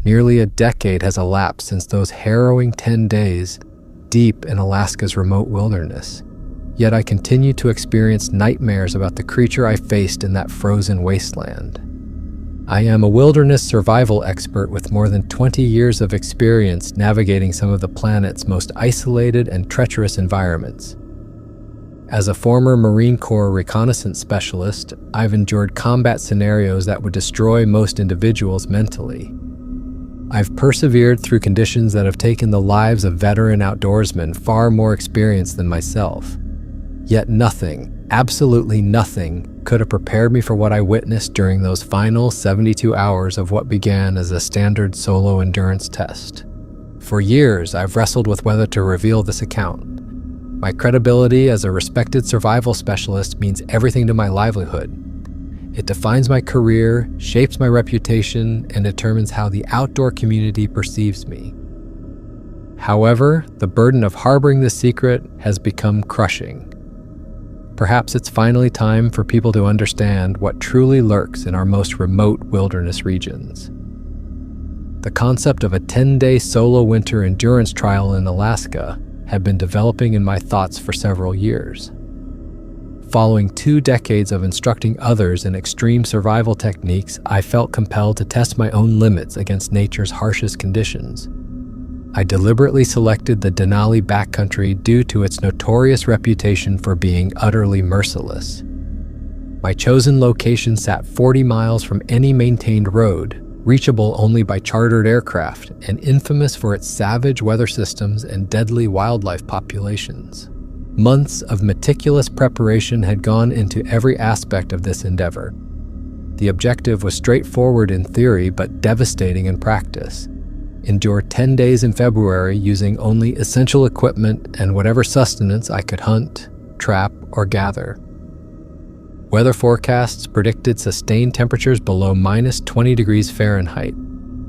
Nearly a decade has elapsed since those harrowing 10 days deep in Alaska's remote wilderness. Yet I continue to experience nightmares about the creature I faced in that frozen wasteland. I am a wilderness survival expert with more than 20 years of experience navigating some of the planet's most isolated and treacherous environments. As a former Marine Corps reconnaissance specialist, I've endured combat scenarios that would destroy most individuals mentally. I've persevered through conditions that have taken the lives of veteran outdoorsmen far more experienced than myself. Yet nothing, absolutely nothing, could have prepared me for what I witnessed during those final 72 hours of what began as a standard solo endurance test. For years, I've wrestled with whether to reveal this account. My credibility as a respected survival specialist means everything to my livelihood. It defines my career, shapes my reputation, and determines how the outdoor community perceives me. However, the burden of harboring this secret has become crushing. Perhaps it's finally time for people to understand what truly lurks in our most remote wilderness regions. The concept of a 10-day solo winter endurance trial in Alaska had been developing in my thoughts for several years. Following 2 decades of instructing others in extreme survival techniques, I felt compelled to test my own limits against nature's harshest conditions. I deliberately selected the Denali backcountry due to its notorious reputation for being utterly merciless. My chosen location sat 40 miles from any maintained road, reachable only by chartered aircraft, and infamous for its savage weather systems and deadly wildlife populations. Months of meticulous preparation had gone into every aspect of this endeavor. The objective was straightforward in theory, but devastating in practice. Endure 10 days in February using only essential equipment and whatever sustenance I could hunt, trap, or gather. Weather forecasts predicted sustained temperatures below minus 20 degrees Fahrenheit,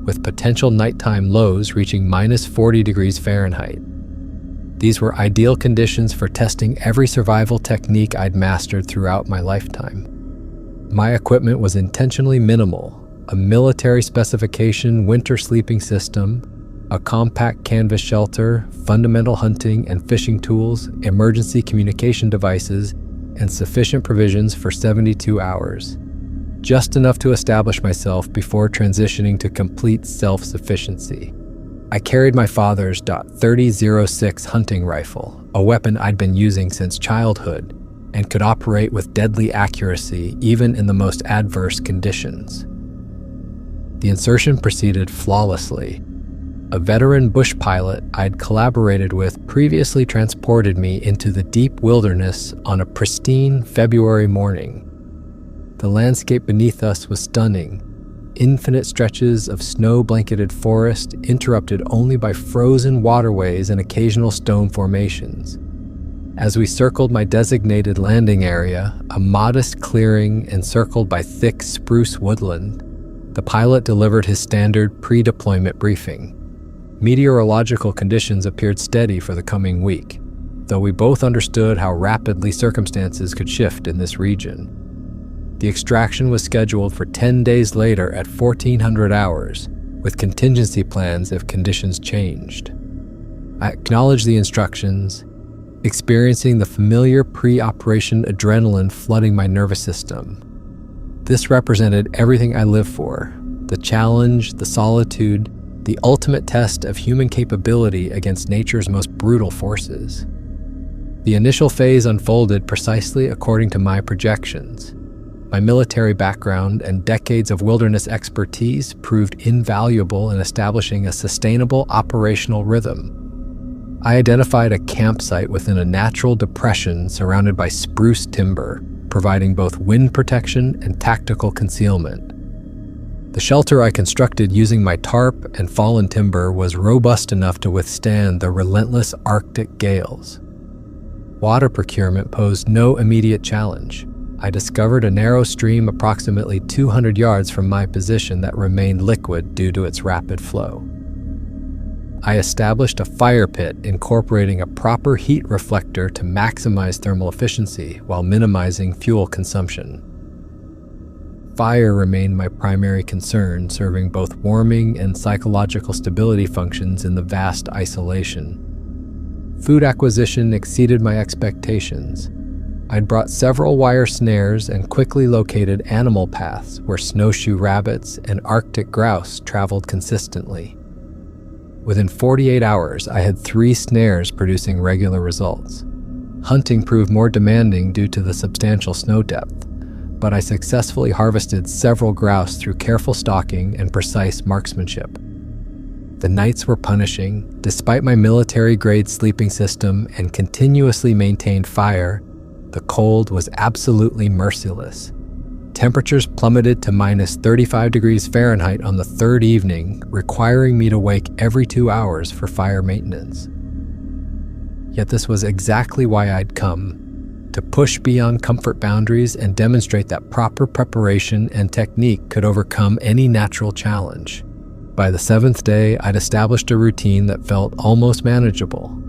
with potential nighttime lows reaching minus 40 degrees Fahrenheit. These were ideal conditions for testing every survival technique I'd mastered throughout my lifetime. My equipment was intentionally minimal: a military specification winter sleeping system, a compact canvas shelter, fundamental hunting and fishing tools, emergency communication devices, and sufficient provisions for 72 hours. Just enough to establish myself before transitioning to complete self-sufficiency. I carried my father's .30-06 hunting rifle, a weapon I'd been using since childhood, and could operate with deadly accuracy even in the most adverse conditions. The insertion proceeded flawlessly. A veteran bush pilot I'd collaborated with previously transported me into the deep wilderness on a pristine February morning. The landscape beneath us was stunning. Infinite stretches of snow-blanketed forest interrupted only by frozen waterways and occasional stone formations. As we circled my designated landing area, a modest clearing encircled by thick spruce woodland, the pilot delivered his standard pre-deployment briefing. Meteorological conditions appeared steady for the coming week, though we both understood how rapidly circumstances could shift in this region. The extraction was scheduled for 10 days later at 1400 hours, with contingency plans if conditions changed. I acknowledged the instructions, experiencing the familiar pre-operation adrenaline flooding my nervous system. This represented everything I live for: the challenge, the solitude, the ultimate test of human capability against nature's most brutal forces. The initial phase unfolded precisely according to my projections. My military background and decades of wilderness expertise proved invaluable in establishing a sustainable operational rhythm. I identified a campsite within a natural depression surrounded by spruce timber, providing both wind protection and tactical concealment. The shelter I constructed using my tarp and fallen timber was robust enough to withstand the relentless Arctic gales. Water procurement posed no immediate challenge. I discovered a narrow stream approximately 200 yards from my position that remained liquid due to its rapid flow. I established a fire pit incorporating a proper heat reflector to maximize thermal efficiency while minimizing fuel consumption. Fire remained my primary concern, serving both warming and psychological stability functions in the vast isolation. Food acquisition exceeded my expectations. I'd brought several wire snares and quickly located animal paths where snowshoe rabbits and Arctic grouse traveled consistently. Within 48 hours, I had 3 snares producing regular results. Hunting proved more demanding due to the substantial snow depth, but I successfully harvested several grouse through careful stalking and precise marksmanship. The nights were punishing. Despite my military-grade sleeping system and continuously maintained fire, the cold was absolutely merciless. Temperatures plummeted to minus 35 degrees Fahrenheit on the 3rd evening, requiring me to wake every 2 hours for fire maintenance. Yet this was exactly why I'd come, to push beyond comfort boundaries and demonstrate that proper preparation and technique could overcome any natural challenge. By the 7th day, I'd established a routine that felt almost manageable.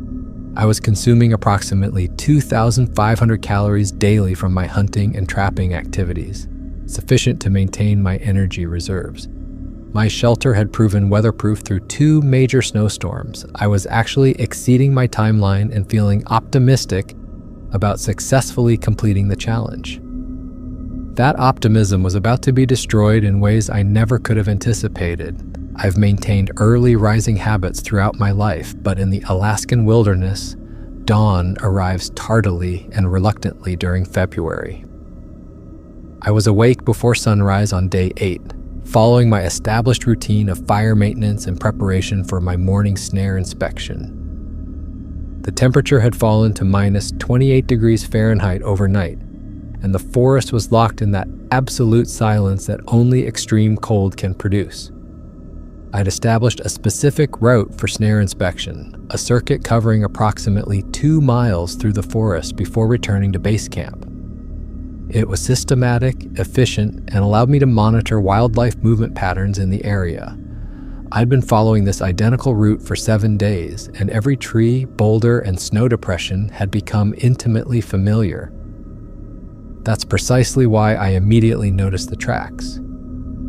I was consuming approximately 2,500 calories daily from my hunting and trapping activities, sufficient to maintain my energy reserves. My shelter had proven weatherproof through 2 major snowstorms. I was actually exceeding my timeline and feeling optimistic about successfully completing the challenge. That optimism was about to be destroyed in ways I never could have anticipated. I've maintained early rising habits throughout my life, but in the Alaskan wilderness, dawn arrives tardily and reluctantly during February. I was awake before sunrise on day 8, following my established routine of fire maintenance and preparation for my morning snare inspection. The temperature had fallen to minus 28 degrees Fahrenheit overnight, and the forest was locked in that absolute silence that only extreme cold can produce. I'd established a specific route for snare inspection, a circuit covering approximately 2 miles through the forest before returning to base camp. It was systematic, efficient, and allowed me to monitor wildlife movement patterns in the area. I'd been following this identical route for 7 days, and every tree, boulder, and snow depression had become intimately familiar. That's precisely why I immediately noticed the tracks.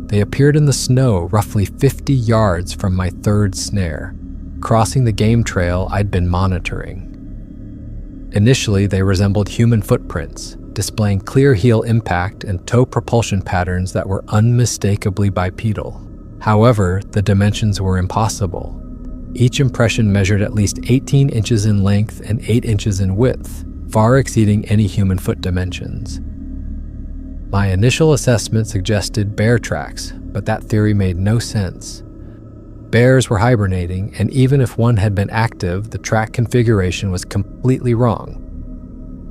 They appeared in the snow roughly 50 yards from my 3rd snare, crossing the game trail I'd been monitoring. Initially, they resembled human footprints, displaying clear heel impact and toe propulsion patterns that were unmistakably bipedal. However, the dimensions were impossible. Each impression measured at least 18 inches in length and 8 inches in width, far exceeding any human foot dimensions. My initial assessment suggested bear tracks, but that theory made no sense. Bears were hibernating, and even if one had been active, the track configuration was completely wrong.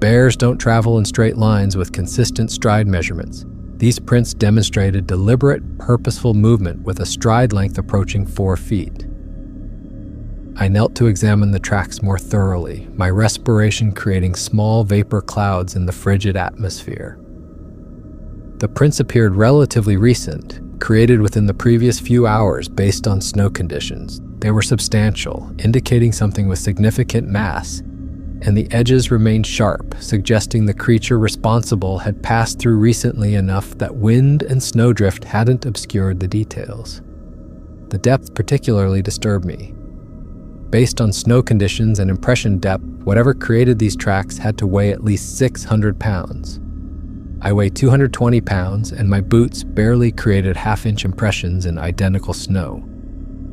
Bears don't travel in straight lines with consistent stride measurements. These prints demonstrated deliberate, purposeful movement with a stride length approaching 4 feet. I knelt to examine the tracks more thoroughly, my respiration creating small vapor clouds in the frigid atmosphere. The prints appeared relatively recent, created within the previous few hours based on snow conditions. They were substantial, indicating something with significant mass, and the edges remained sharp, suggesting the creature responsible had passed through recently enough that wind and snowdrift hadn't obscured the details. The depth particularly disturbed me. Based on snow conditions and impression depth, whatever created these tracks had to weigh at least 600 pounds. I weigh 220 pounds, and my boots barely created half-inch impressions in identical snow.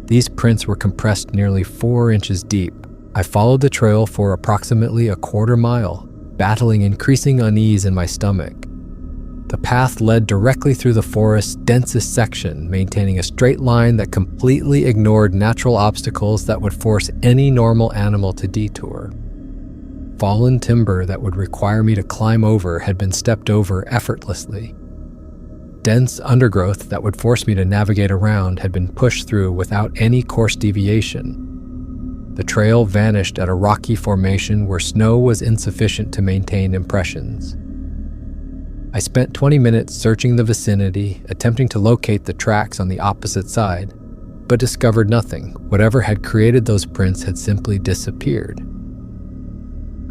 These prints were compressed nearly 4 inches deep. I followed the trail for approximately a quarter mile, battling increasing unease in my stomach. The path led directly through the forest's densest section, maintaining a straight line that completely ignored natural obstacles that would force any normal animal to detour. Fallen timber that would require me to climb over had been stepped over effortlessly. Dense undergrowth that would force me to navigate around had been pushed through without any course deviation. The trail vanished at a rocky formation where snow was insufficient to maintain impressions. I spent 20 minutes searching the vicinity, attempting to locate the tracks on the opposite side, but discovered nothing. Whatever had created those prints had simply disappeared.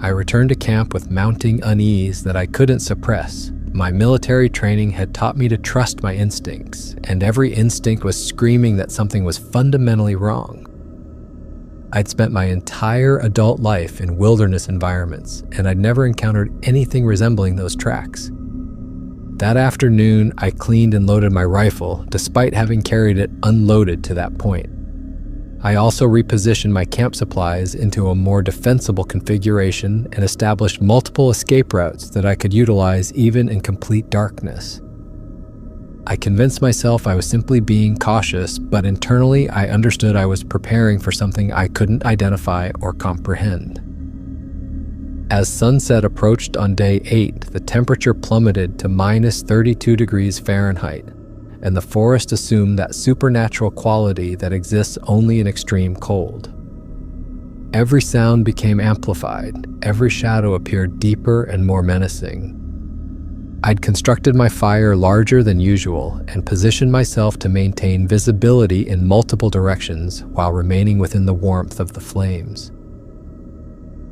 I returned to camp with mounting unease that I couldn't suppress. My military training had taught me to trust my instincts, and every instinct was screaming that something was fundamentally wrong. I'd spent my entire adult life in wilderness environments, and I'd never encountered anything resembling those tracks. That afternoon, I cleaned and loaded my rifle, despite having carried it unloaded to that point. I also repositioned my camp supplies into a more defensible configuration and established multiple escape routes that I could utilize even in complete darkness. I convinced myself I was simply being cautious, but internally I understood I was preparing for something I couldn't identify or comprehend. As sunset approached on day 8, the temperature plummeted to minus 32 degrees Fahrenheit, and the forest assumed that supernatural quality that exists only in extreme cold. Every sound became amplified, every shadow appeared deeper and more menacing. I'd constructed my fire larger than usual and positioned myself to maintain visibility in multiple directions while remaining within the warmth of the flames.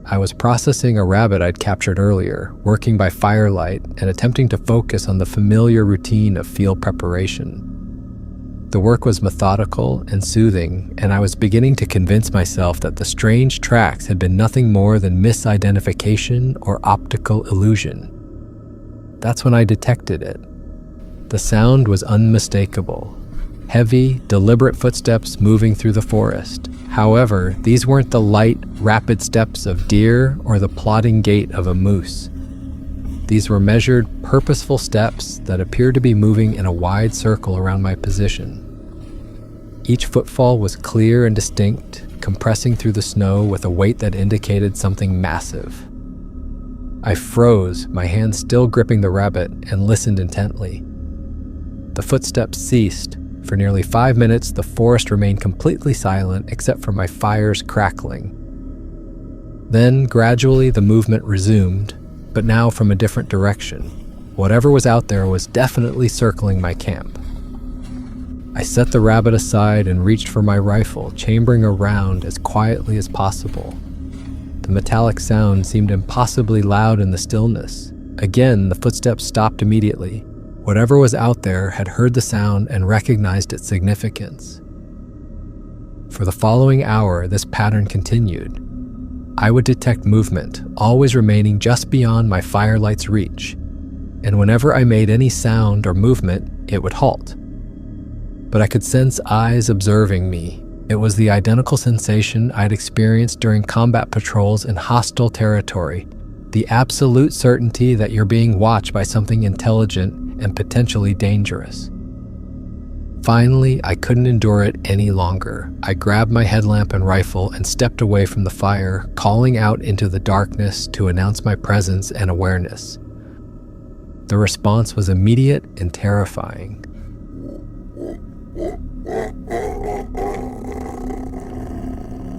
I was processing a rabbit I'd captured earlier, working by firelight and attempting to focus on the familiar routine of field preparation. The work was methodical and soothing, and I was beginning to convince myself that the strange tracks had been nothing more than misidentification or optical illusion. That's when I detected it. The sound was unmistakable. Heavy, deliberate footsteps moving through the forest. However, these weren't the light, rapid steps of deer or the plodding gait of a moose. These were measured, purposeful steps that appeared to be moving in a wide circle around my position. Each footfall was clear and distinct, compressing through the snow with a weight that indicated something massive. I froze, my hand still gripping the rabbit, and listened intently. The footsteps ceased. For nearly 5 minutes, the forest remained completely silent except for my fire's crackling. Then, gradually, the movement resumed, but now from a different direction. Whatever was out there was definitely circling my camp. I set the rabbit aside and reached for my rifle, chambering around as quietly as possible. The metallic sound seemed impossibly loud in the stillness. Again, the footsteps stopped immediately. Whatever was out there had heard the sound and recognized its significance. For the following hour, this pattern continued. I would detect movement, always remaining just beyond my firelight's reach, and whenever I made any sound or movement, it would halt. But I could sense eyes observing me. It was the identical sensation I'd experienced during combat patrols in hostile territory, the absolute certainty that you're being watched by something intelligent and potentially dangerous. Finally, I couldn't endure it any longer. I grabbed my headlamp and rifle and stepped away from the fire, calling out into the darkness to announce my presence and awareness. The response was immediate and terrifying.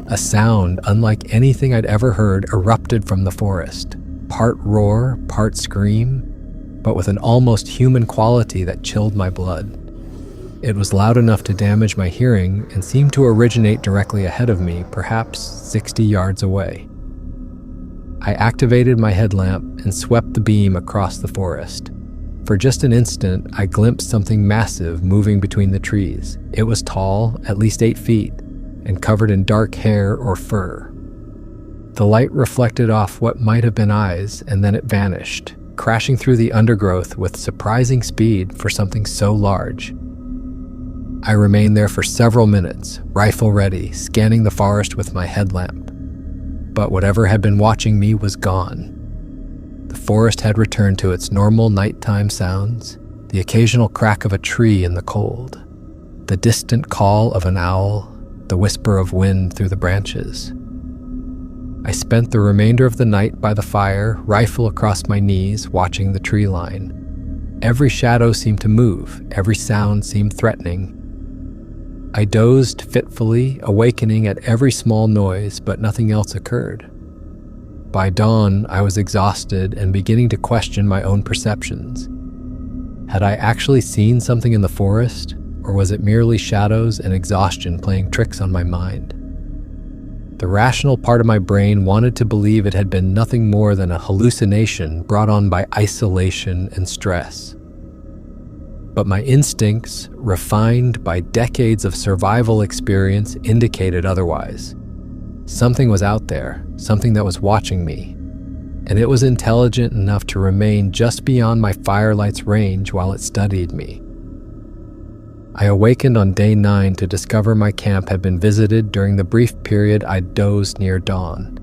A sound unlike anything I'd ever heard erupted from the forest, part roar, part scream, but with an almost human quality that chilled my blood. It was loud enough to damage my hearing and seemed to originate directly ahead of me, perhaps 60 yards away. I activated my headlamp and swept the beam across the forest. For just an instant, I glimpsed something massive moving between the trees. It was tall, at least 8 feet, and covered in dark hair or fur. The light reflected off what might have been eyes, and then it vanished, crashing through the undergrowth with surprising speed for something so large. I remained there for several minutes, rifle ready, scanning the forest with my headlamp. But whatever had been watching me was gone. The forest had returned to its normal nighttime sounds, the occasional crack of a tree in the cold, the distant call of an owl, the whisper of wind through the branches. I spent the remainder of the night by the fire, rifle across my knees, watching the tree line. Every shadow seemed to move, every sound seemed threatening. I dozed fitfully, awakening at every small noise, but nothing else occurred. By dawn, I was exhausted and beginning to question my own perceptions. Had I actually seen something in the forest, or was it merely shadows and exhaustion playing tricks on my mind? The rational part of my brain wanted to believe it had been nothing more than a hallucination brought on by isolation and stress. But my instincts, refined by decades of survival experience, indicated otherwise. Something was out there, something that was watching me, and it was intelligent enough to remain just beyond my firelight's range while it studied me. I awakened on day 9 to discover my camp had been visited during the brief period I dozed near dawn.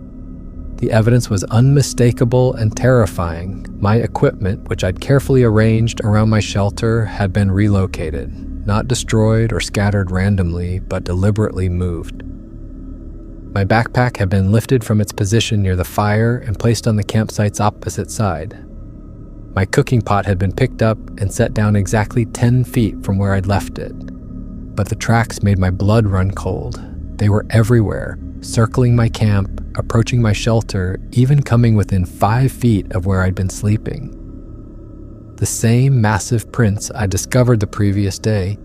The evidence was unmistakable and terrifying. My equipment, which I'd carefully arranged around my shelter, had been relocated, not destroyed or scattered randomly, but deliberately moved. My backpack had been lifted from its position near the fire and placed on the campsite's opposite side. My cooking pot had been picked up and set down exactly 10 feet from where I'd left it. But the tracks made my blood run cold. They were everywhere, circling my camp, approaching my shelter, even coming within 5 feet of where I'd been sleeping. The same massive prints I discovered the previous day,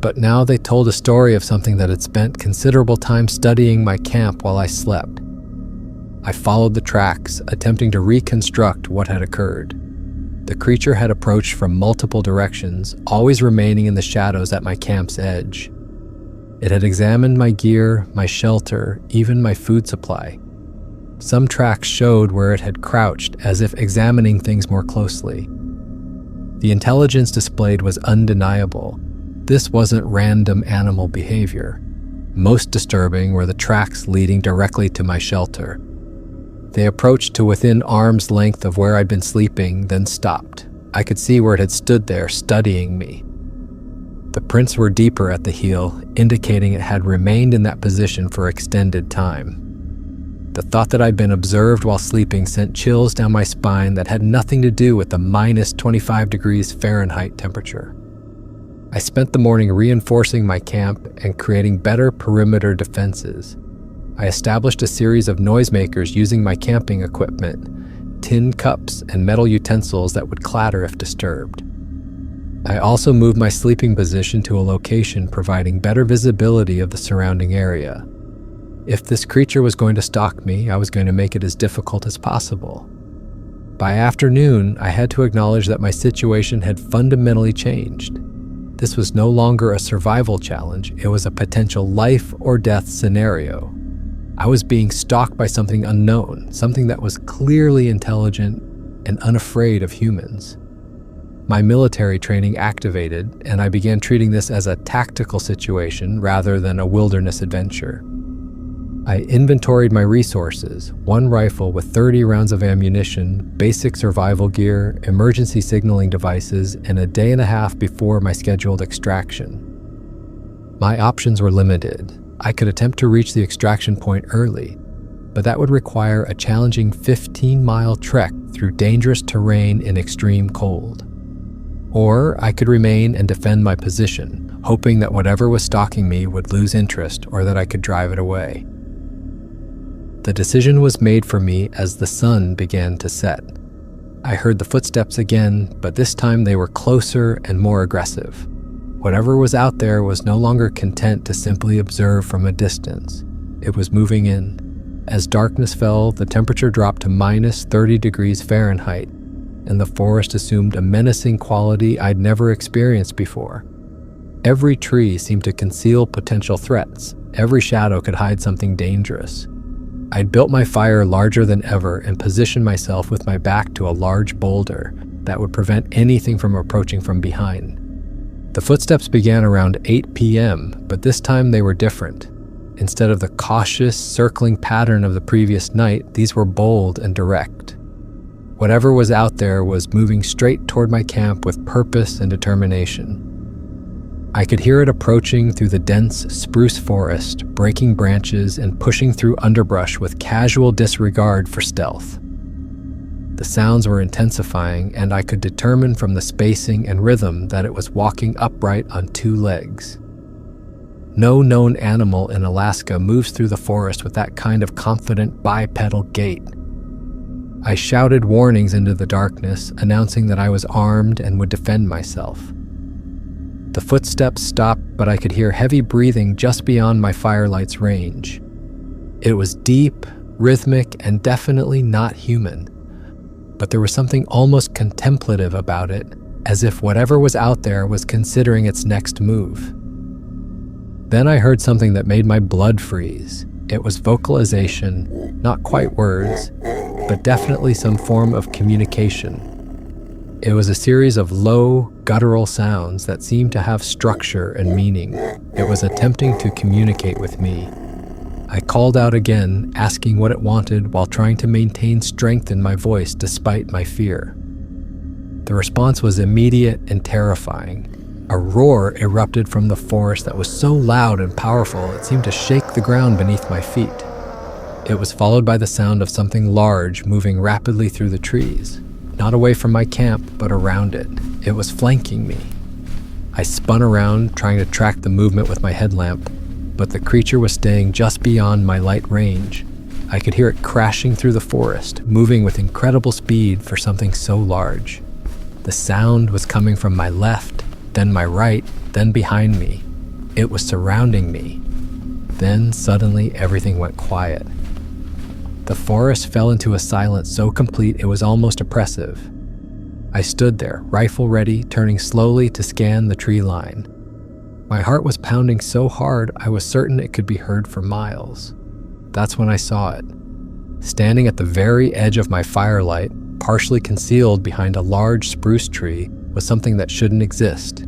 but now they told a story of something that had spent considerable time studying my camp while I slept. I followed the tracks, attempting to reconstruct what had occurred. The creature had approached from multiple directions, always remaining in the shadows at my camp's edge. It had examined my gear, my shelter, even my food supply. Some tracks showed where it had crouched, as if examining things more closely. The intelligence displayed was undeniable. This wasn't random animal behavior. Most disturbing were the tracks leading directly to my shelter. They approached to within arm's length of where I'd been sleeping, then stopped. I could see where it had stood there, studying me. The prints were deeper at the heel, indicating it had remained in that position for extended time. The thought that I'd been observed while sleeping sent chills down my spine that had nothing to do with the minus 25 degrees Fahrenheit temperature. I spent the morning reinforcing my camp and creating better perimeter defenses. I established a series of noisemakers using my camping equipment, tin cups and metal utensils that would clatter if disturbed. I also moved my sleeping position to a location providing better visibility of the surrounding area. If this creature was going to stalk me, I was going to make it as difficult as possible. By afternoon, I had to acknowledge that my situation had fundamentally changed. This was no longer a survival challenge, it was a potential life or death scenario. I was being stalked by something unknown, something that was clearly intelligent and unafraid of humans. My military training activated, and I began treating this as a tactical situation rather than a wilderness adventure. I inventoried my resources, one rifle with 30 rounds of ammunition, basic survival gear, emergency signaling devices, and a day and a half before my scheduled extraction. My options were limited. I could attempt to reach the extraction point early, but that would require a challenging 15-mile trek through dangerous terrain in extreme cold. Or I could remain and defend my position, hoping that whatever was stalking me would lose interest or that I could drive it away. The decision was made for me as the sun began to set. I heard the footsteps again, but this time they were closer and more aggressive. Whatever was out there was no longer content to simply observe from a distance. It was moving in. As darkness fell, the temperature dropped to minus 30 degrees Fahrenheit, and the forest assumed a menacing quality I'd never experienced before. Every tree seemed to conceal potential threats. Every shadow could hide something dangerous. I'd built my fire larger than ever and positioned myself with my back to a large boulder that would prevent anything from approaching from behind. The footsteps began around 8 p.m., but this time they were different. Instead of the cautious, circling pattern of the previous night, these were bold and direct. Whatever was out there was moving straight toward my camp with purpose and determination. I could hear it approaching through the dense spruce forest, breaking branches and pushing through underbrush with casual disregard for stealth. The sounds were intensifying, and I could determine from the spacing and rhythm that it was walking upright on 2 legs. No known animal in Alaska moves through the forest with that kind of confident bipedal gait. I shouted warnings into the darkness, announcing that I was armed and would defend myself. The footsteps stopped, but I could hear heavy breathing just beyond my firelight's range. It was deep, rhythmic, and definitely not human. But there was something almost contemplative about it, as if whatever was out there was considering its next move. Then I heard something that made my blood freeze. It was vocalization, not quite words, but definitely some form of communication. It was a series of low, guttural sounds that seemed to have structure and meaning. It was attempting to communicate with me. I called out again, asking what it wanted while trying to maintain strength in my voice despite my fear. The response was immediate and terrifying. A roar erupted from the forest that was so loud and powerful it seemed to shake the ground beneath my feet. It was followed by the sound of something large moving rapidly through the trees, not away from my camp, but around it. It was flanking me. I spun around, trying to track the movement with my headlamp, but the creature was staying just beyond my light range. I could hear it crashing through the forest, moving with incredible speed for something so large. The sound was coming from my left, then my right, then behind me. It was surrounding me. Then suddenly everything went quiet. The forest fell into a silence so complete it was almost oppressive. I stood there, rifle ready, turning slowly to scan the tree line. My heart was pounding so hard I was certain it could be heard for miles. That's when I saw it. Standing at the very edge of my firelight, partially concealed behind a large spruce tree, was something that shouldn't exist.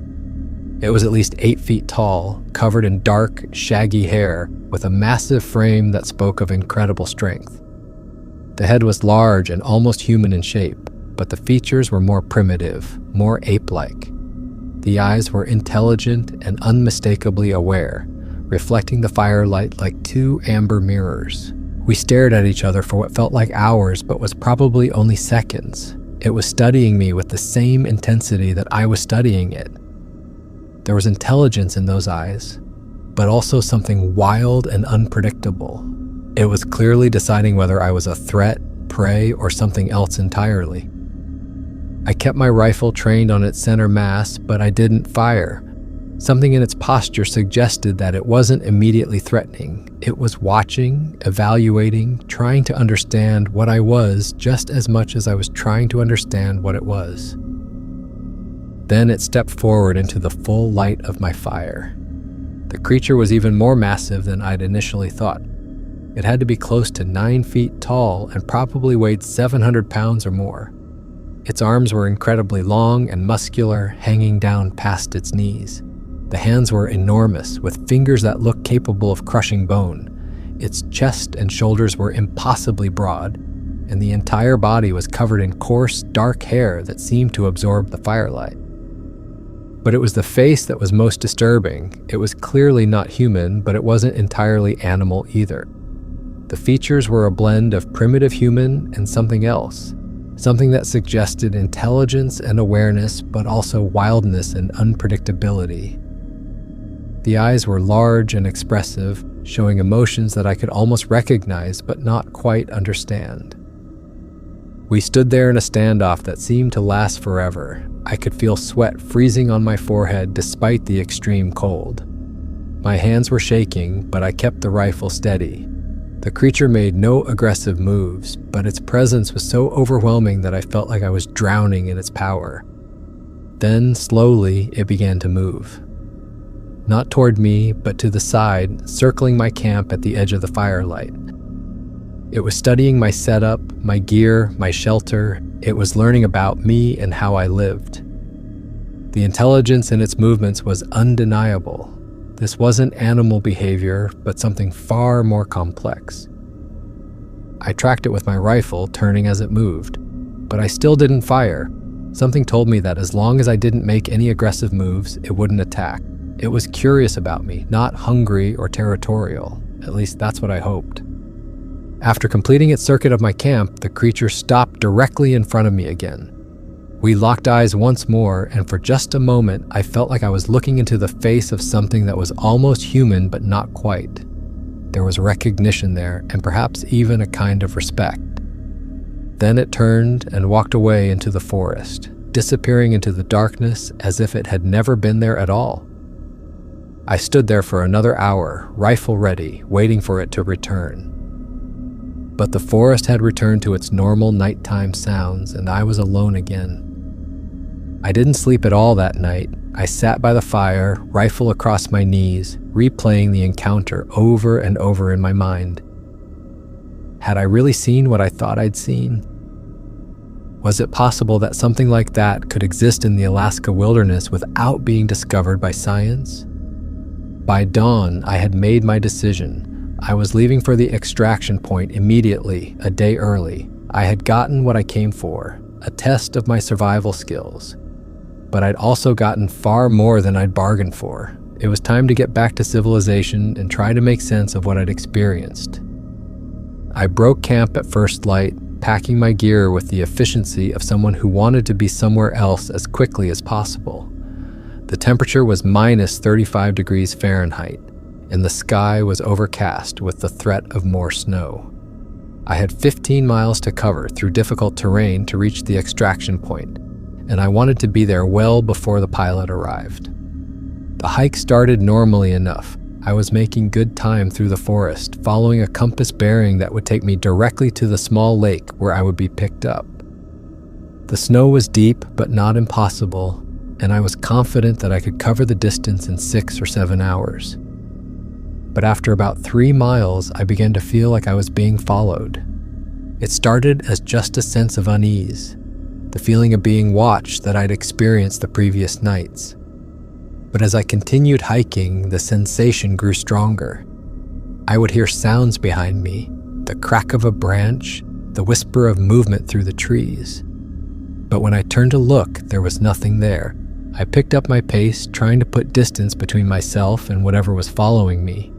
It was at least 8 feet tall, covered in dark, shaggy hair, with a massive frame that spoke of incredible strength. The head was large and almost human in shape, but the features were more primitive, more ape-like. The eyes were intelligent and unmistakably aware, reflecting the firelight like 2 amber mirrors. We stared at each other for what felt like hours, but was probably only seconds. It was studying me with the same intensity that I was studying it. There was intelligence in those eyes, but also something wild and unpredictable. It was clearly deciding whether I was a threat, prey, or something else entirely. I kept my rifle trained on its center mass, but I didn't fire. Something in its posture suggested that it wasn't immediately threatening. It was watching, evaluating, trying to understand what I was just as much as I was trying to understand what it was. Then it stepped forward into the full light of my fire. The creature was even more massive than I'd initially thought. It had to be close to 9 feet tall and probably weighed 700 pounds or more. Its arms were incredibly long and muscular, hanging down past its knees. The hands were enormous, with fingers that looked capable of crushing bone. Its chest and shoulders were impossibly broad, and the entire body was covered in coarse, dark hair that seemed to absorb the firelight. But it was the face that was most disturbing. It was clearly not human, but it wasn't entirely animal either. The features were a blend of primitive human and something else. Something that suggested intelligence and awareness, but also wildness and unpredictability. The eyes were large and expressive, showing emotions that I could almost recognize but not quite understand. We stood there in a standoff that seemed to last forever. I could feel sweat freezing on my forehead despite the extreme cold. My hands were shaking, but I kept the rifle steady. The creature made no aggressive moves, but its presence was so overwhelming that I felt like I was drowning in its power. Then, slowly, it began to move. Not toward me, but to the side, circling my camp at the edge of the firelight. It was studying my setup, my gear, my shelter. It was learning about me and how I lived. The intelligence in its movements was undeniable. This wasn't animal behavior, but something far more complex. I tracked it with my rifle, turning as it moved, but I still didn't fire. Something told me that as long as I didn't make any aggressive moves, it wouldn't attack. It was curious about me, not hungry or territorial. At least that's what I hoped. After completing its circuit of my camp, the creature stopped directly in front of me again. We locked eyes once more, and for just a moment, I felt like I was looking into the face of something that was almost human but not quite. There was recognition there, and perhaps even a kind of respect. Then it turned and walked away into the forest. disappearing into the darkness as if it had never been there at all. I stood there for another hour, rifle ready, waiting for it to return. But the forest had returned to its normal nighttime sounds, and I was alone again. I didn't sleep at all that night. I sat by the fire, rifle across my knees, replaying the encounter over and over in my mind. Had I really seen what I thought I'd seen? Was it possible that something like that could exist in the Alaska wilderness without being discovered by science? By dawn, I had made my decision. I was leaving for the extraction point immediately, a day early. I had gotten what I came for, a test of my survival skills. But I'd also gotten far more than I'd bargained for. It was time to get back to civilization and try to make sense of what I'd experienced. I broke camp at first light, packing my gear with the efficiency of someone who wanted to be somewhere else as quickly as possible. The temperature was minus 35 degrees Fahrenheit, and the sky was overcast with the threat of more snow. I had 15 miles to cover through difficult terrain to reach the extraction point, and I wanted to be there well before the pilot arrived. The hike started normally enough. I was making good time through the forest, following a compass bearing that would take me directly to the small lake where I would be picked up. The snow was deep but not impossible, and I was confident that I could cover the distance in 6 or 7 hours. But after about 3 miles, I began to feel like I was being followed. It started as just a sense of unease, the feeling of being watched that I'd experienced the previous nights. But as I continued hiking, the sensation grew stronger. I would hear sounds behind me, the crack of a branch, the whisper of movement through the trees. But when I turned to look, there was nothing there. I picked up my pace, trying to put distance between myself and whatever was following me.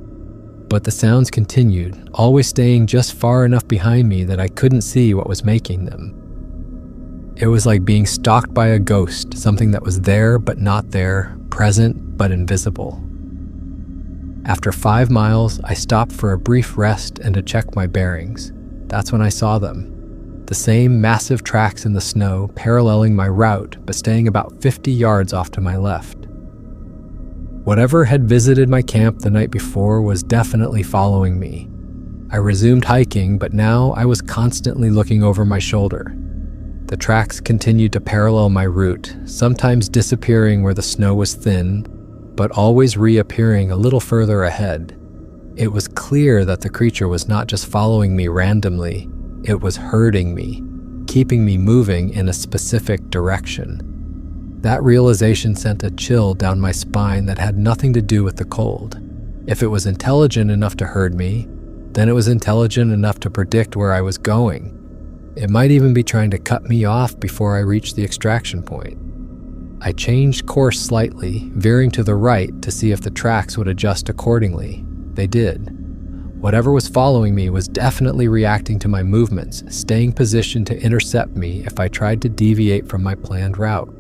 But the sounds continued, always staying just far enough behind me that I couldn't see what was making them. It was like being stalked by a ghost, something that was there but not there, present but invisible. After 5 miles, I stopped for a brief rest and to check my bearings. That's when I saw them. The same massive tracks in the snow, paralleling my route, but staying about 50 yards off to my left. Whatever had visited my camp the night before was definitely following me. I resumed hiking, but now I was constantly looking over my shoulder. The tracks continued to parallel my route, sometimes disappearing where the snow was thin, but always reappearing a little further ahead. It was clear that the creature was not just following me randomly. It was herding me, keeping me moving in a specific direction. That realization sent a chill down my spine that had nothing to do with the cold. If it was intelligent enough to herd me, then it was intelligent enough to predict where I was going. It might even be trying to cut me off before I reached the extraction point. I changed course slightly, veering to the right to see if the tracks would adjust accordingly. They did. Whatever was following me was definitely reacting to my movements, staying positioned to intercept me if I tried to deviate from my planned route.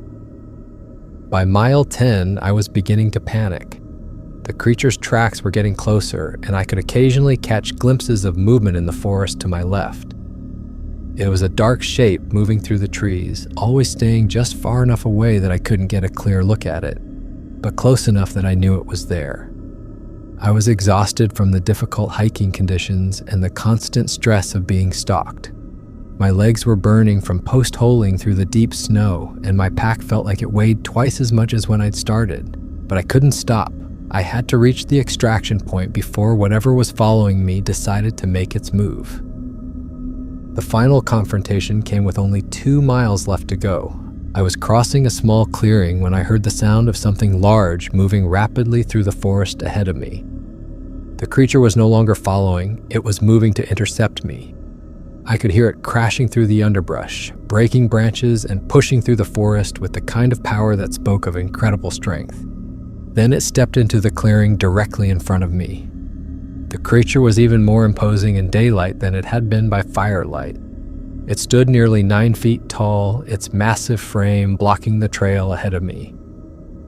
By mile 10, I was beginning to panic. The creature's tracks were getting closer, and I could occasionally catch glimpses of movement in the forest to my left. It was a dark shape moving through the trees, always staying just far enough away that I couldn't get a clear look at it, but close enough that I knew it was there. I was exhausted from the difficult hiking conditions and the constant stress of being stalked. My legs were burning from post-holing through the deep snow, and my pack felt like it weighed twice as much as when I'd started. But I couldn't stop. I had to reach the extraction point before whatever was following me decided to make its move. The final confrontation came with only 2 miles left to go. I was crossing a small clearing when I heard the sound of something large moving rapidly through the forest ahead of me. The creature was no longer following, it was moving to intercept me. I could hear it crashing through the underbrush, breaking branches and pushing through the forest with the kind of power that spoke of incredible strength. Then it stepped into the clearing directly in front of me. The creature was even more imposing in daylight than it had been by firelight. It stood nearly 9 feet tall, its massive frame blocking the trail ahead of me.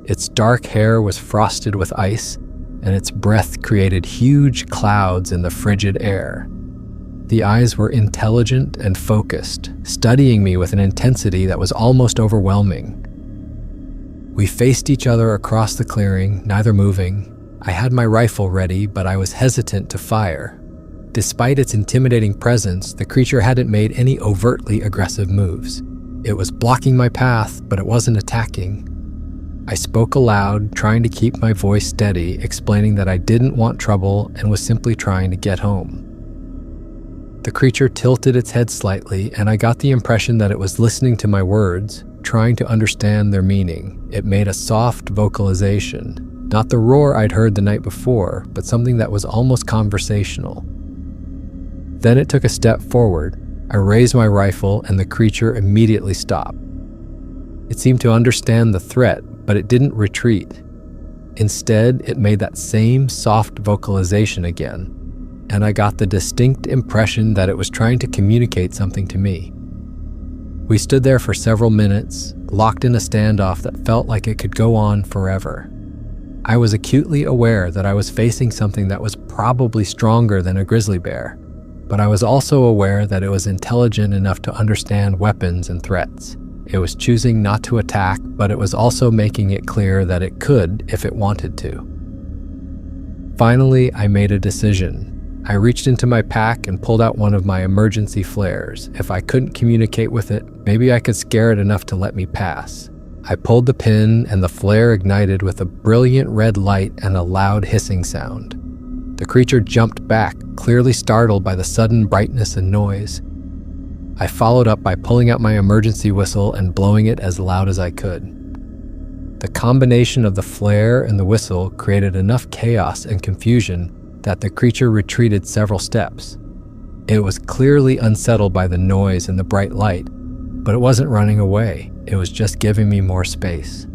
Its dark hair was frosted with ice, and its breath created huge clouds in the frigid air. The eyes were intelligent and focused, studying me with an intensity that was almost overwhelming. We faced each other across the clearing, neither moving. I had my rifle ready, but I was hesitant to fire. Despite its intimidating presence, the creature hadn't made any overtly aggressive moves. It was blocking my path, but it wasn't attacking. I spoke aloud, trying to keep my voice steady, explaining that I didn't want trouble and was simply trying to get home. The creature tilted its head slightly, and I got the impression that it was listening to my words, trying to understand their meaning. It made a soft vocalization, not the roar I'd heard the night before, but something that was almost conversational. Then it took a step forward. I raised my rifle, and the creature immediately stopped. It seemed to understand the threat, but it didn't retreat. Instead, it made that same soft vocalization again, and I got the distinct impression that it was trying to communicate something to me. We stood there for several minutes, locked in a standoff that felt like it could go on forever. I was acutely aware that I was facing something that was probably stronger than a grizzly bear, but I was also aware that it was intelligent enough to understand weapons and threats. It was choosing not to attack, but it was also making it clear that it could if it wanted to. Finally, I made a decision. I reached into my pack and pulled out one of my emergency flares. If I couldn't communicate with it, maybe I could scare it enough to let me pass. I pulled the pin, and the flare ignited with a brilliant red light and a loud hissing sound. The creature jumped back, clearly startled by the sudden brightness and noise. I followed up by pulling out my emergency whistle and blowing it as loud as I could. The combination of the flare and the whistle created enough chaos and confusion that the creature retreated several steps. It was clearly unsettled by the noise and the bright light, but it wasn't running away. It was just giving me more space.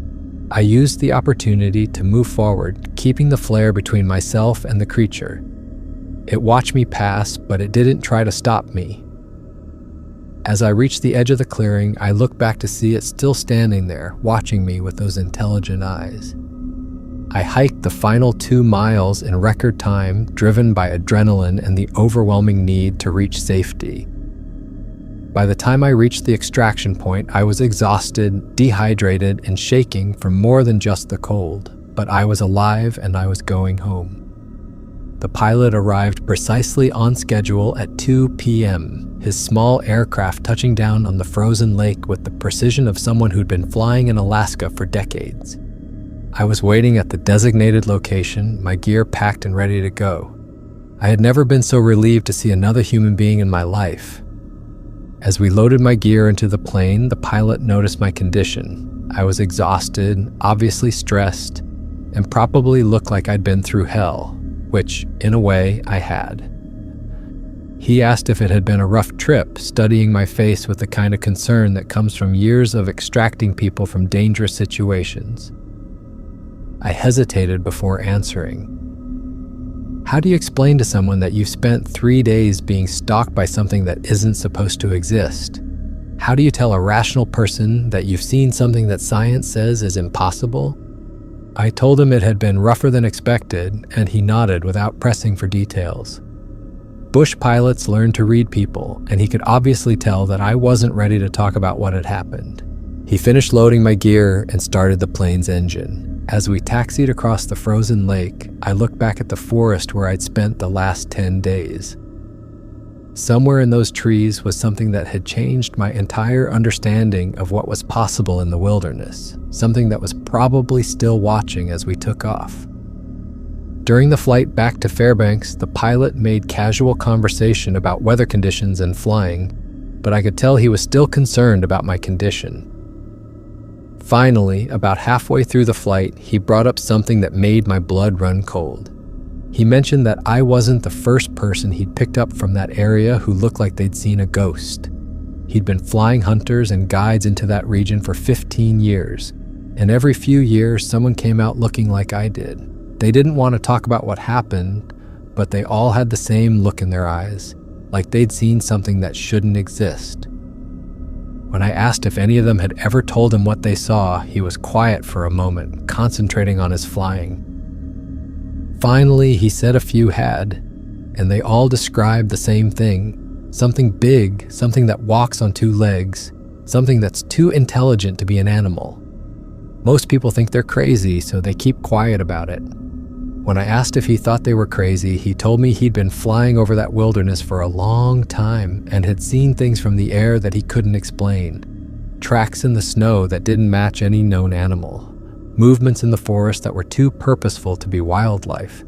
I used the opportunity to move forward, keeping the flare between myself and the creature. It watched me pass, but it didn't try to stop me. As I reached the edge of the clearing, I looked back to see it still standing there, watching me with those intelligent eyes. I hiked the final 2 miles in record time, driven by adrenaline and the overwhelming need to reach safety. By the time I reached the extraction point, I was exhausted, dehydrated, and shaking from more than just the cold, but I was alive and I was going home. The pilot arrived precisely on schedule at 2 p.m., his small aircraft touching down on the frozen lake with the precision of someone who'd been flying in Alaska for decades. I was waiting at the designated location, my gear packed and ready to go. I had never been so relieved to see another human being in my life. As we loaded my gear into the plane, the pilot noticed my condition. I was exhausted, obviously stressed, and probably looked like I'd been through hell, which, in a way, I had. He asked if it had been a rough trip, studying my face with the kind of concern that comes from years of extracting people from dangerous situations. I hesitated before answering. How do you explain to someone that you've spent 3 days being stalked by something that isn't supposed to exist? How do you tell a rational person that you've seen something that science says is impossible? I told him it had been rougher than expected, and he nodded without pressing for details. Bush pilots learn to read people, and he could obviously tell that I wasn't ready to talk about what had happened. He finished loading my gear and started the plane's engine. As we taxied across the frozen lake, I looked back at the forest where I'd spent the last 10 days. Somewhere in those trees was something that had changed my entire understanding of what was possible in the wilderness, something that was probably still watching as we took off. During the flight back to Fairbanks, the pilot made casual conversation about weather conditions and flying, but I could tell he was still concerned about my condition. Finally, about halfway through the flight, he brought up something that made my blood run cold. He mentioned that I wasn't the first person he'd picked up from that area who looked like they'd seen a ghost. He'd been flying hunters and guides into that region for 15 years, and every few years someone came out looking like I did. They didn't want to talk about what happened, but they all had the same look in their eyes, like they'd seen something that shouldn't exist. When I asked if any of them had ever told him what they saw, he was quiet for a moment, concentrating on his flying. Finally, he said a few had, and they all described the same thing. Something big, something that walks on two legs, something that's too intelligent to be an animal. Most people think they're crazy, so they keep quiet about it. When I asked if he thought they were crazy, he told me he'd been flying over that wilderness for a long time and had seen things from the air that he couldn't explain. Tracks in the snow that didn't match any known animal. Movements in the forest that were too purposeful to be wildlife.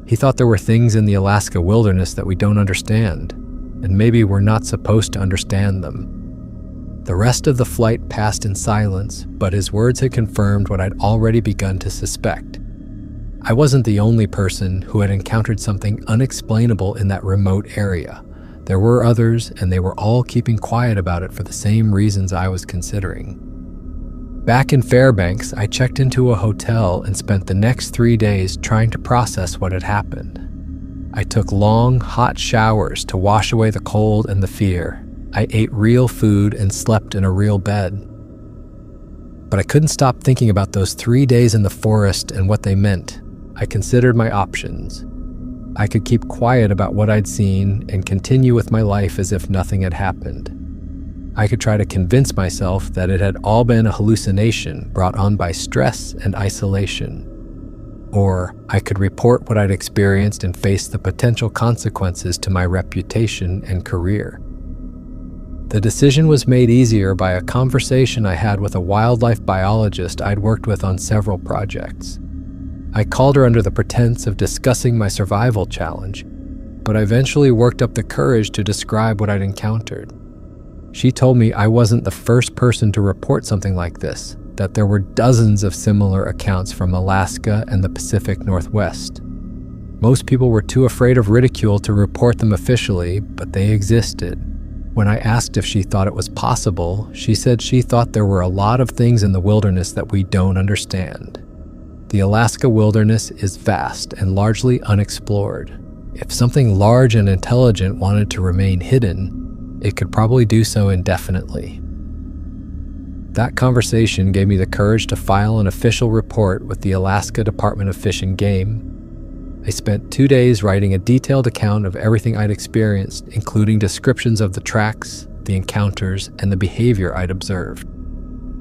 He thought there were things in the Alaska wilderness that we don't understand, and maybe we're not supposed to understand them. The rest of the flight passed in silence, but his words had confirmed what I'd already begun to suspect. I wasn't the only person who had encountered something unexplainable in that remote area. There were others, and they were all keeping quiet about it for the same reasons I was considering. Back in Fairbanks, I checked into a hotel and spent the next 3 days trying to process what had happened. I took long, hot showers to wash away the cold and the fear. I ate real food and slept in a real bed. But I couldn't stop thinking about those 3 days in the forest and what they meant. I considered my options. I could keep quiet about what I'd seen and continue with my life as if nothing had happened. I could try to convince myself that it had all been a hallucination brought on by stress and isolation. Or I could report what I'd experienced and face the potential consequences to my reputation and career. The decision was made easier by a conversation I had with a wildlife biologist I'd worked with on several projects. I called her under the pretense of discussing my survival challenge, but I eventually worked up the courage to describe what I'd encountered. She told me I wasn't the first person to report something like this, that there were dozens of similar accounts from Alaska and the Pacific Northwest. Most people were too afraid of ridicule to report them officially, but they existed. When I asked if she thought it was possible, she said she thought there were a lot of things in the wilderness that we don't understand. The Alaska wilderness is vast and largely unexplored. If something large and intelligent wanted to remain hidden, it could probably do so indefinitely. That conversation gave me the courage to file an official report with the Alaska Department of Fish and Game. I spent 2 days writing a detailed account of everything I'd experienced, including descriptions of the tracks, the encounters, and the behavior I'd observed.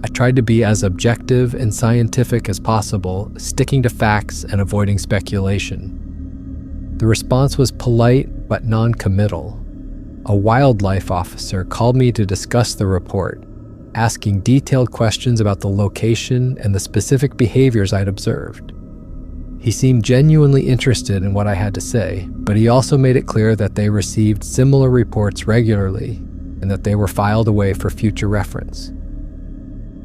I tried to be as objective and scientific as possible, sticking to facts and avoiding speculation. The response was polite but non-committal. A wildlife officer called me to discuss the report, asking detailed questions about the location and the specific behaviors I'd observed. He seemed genuinely interested in what I had to say, but he also made it clear that they received similar reports regularly and that they were filed away for future reference.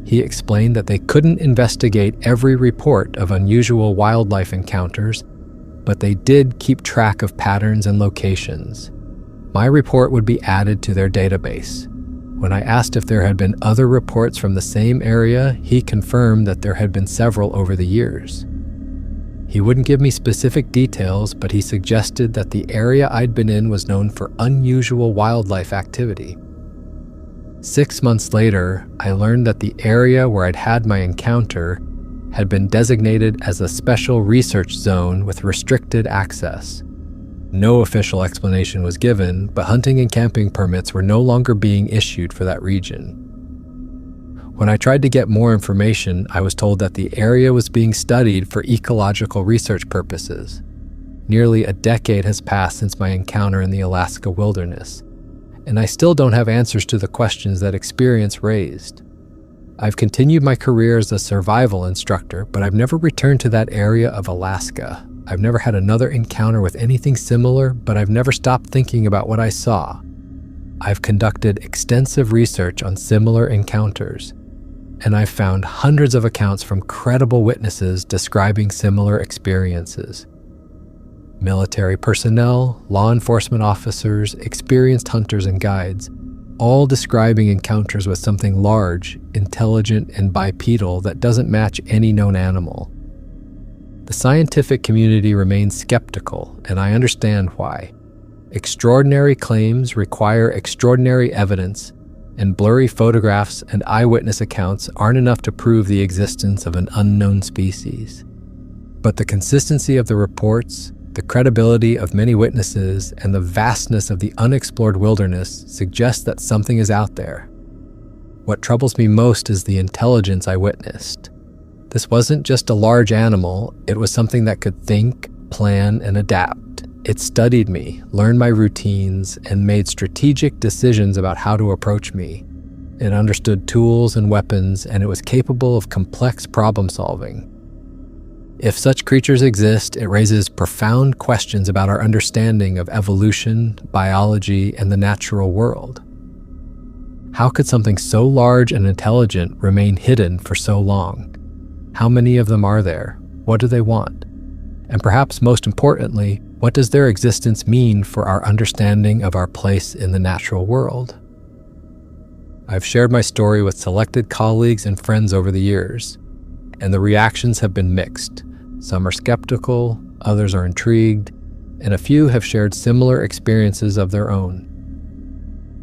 He explained that they couldn't investigate every report of unusual wildlife encounters, but they did keep track of patterns and locations. My report would be added to their database. When I asked if there had been other reports from the same area, he confirmed that there had been several over the years. He wouldn't give me specific details, but he suggested that the area I'd been in was known for unusual wildlife activity. 6 months later, I learned that the area where I'd had my encounter had been designated as a special research zone with restricted access. No official explanation was given, but hunting and camping permits were no longer being issued for that region. When I tried to get more information, I was told that the area was being studied for ecological research purposes. Nearly a decade has passed since my encounter in the Alaska wilderness, and I still don't have answers to the questions that experience raised. I've continued my career as a survival instructor, but I've never returned to that area of Alaska. I've never had another encounter with anything similar, but I've never stopped thinking about what I saw. I've conducted extensive research on similar encounters, and I've found hundreds of accounts from credible witnesses describing similar experiences. Military personnel, law enforcement officers, experienced hunters and guides, all describing encounters with something large, intelligent, and bipedal that doesn't match any known animal. The scientific community remains skeptical, and I understand why. Extraordinary claims require extraordinary evidence, and blurry photographs and eyewitness accounts aren't enough to prove the existence of an unknown species. But the consistency of the reports, The credibility of many witnesses and the vastness of the unexplored wilderness suggest that something is out there. What troubles me most is the intelligence I witnessed. This wasn't just a large animal, it was something that could think, plan, and adapt. It studied me, learned my routines, and made strategic decisions about how to approach me. It understood tools and weapons, and it was capable of complex problem solving. If such creatures exist, it raises profound questions about our understanding of evolution, biology, and the natural world. How could something so large and intelligent remain hidden for so long? How many of them are there? What do they want? And perhaps most importantly, what does their existence mean for our understanding of our place in the natural world? I've shared my story with selected colleagues and friends over the years, and the reactions have been mixed. Some are skeptical, others are intrigued, and a few have shared similar experiences of their own.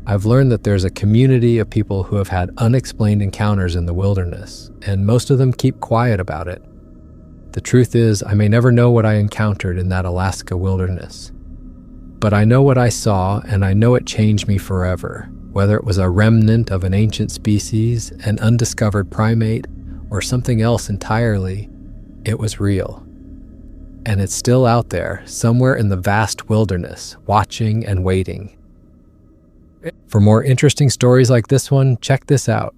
I've learned that there's a community of people who have had unexplained encounters in the wilderness, and most of them keep quiet about it. The truth is, I may never know what I encountered in that Alaska wilderness. But I know what I saw, and I know it changed me forever. Whether it was a remnant of an ancient species, an undiscovered primate, or something else entirely, it was real. And it's still out there, somewhere in the vast wilderness, watching and waiting. For more interesting stories like this one, check this out.